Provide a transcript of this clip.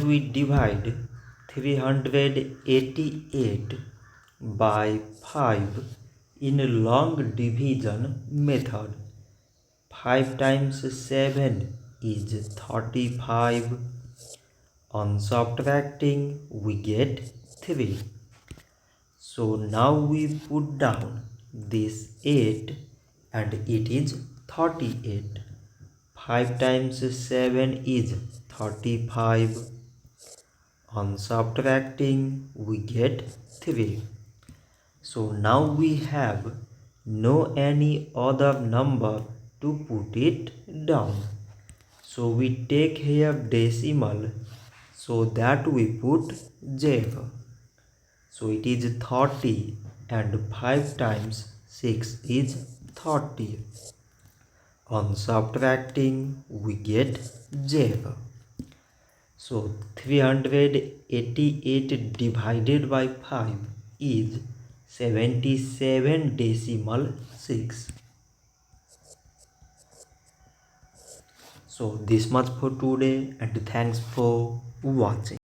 We divide 388 by 5 in a long division method. 5 times 7 is 35. On subtracting, we get 3. So now we put down this 8 and it is 38. 5 times 7 is 35. On subtracting, we get 3. So now we have no any other number to put it down. So we take here decimal, so that we put 0. So it is 30 and 5 times 6 is 30. On subtracting, we get 0. So 388 divided by 5 is 77.6. So this much for today and thanks for watching.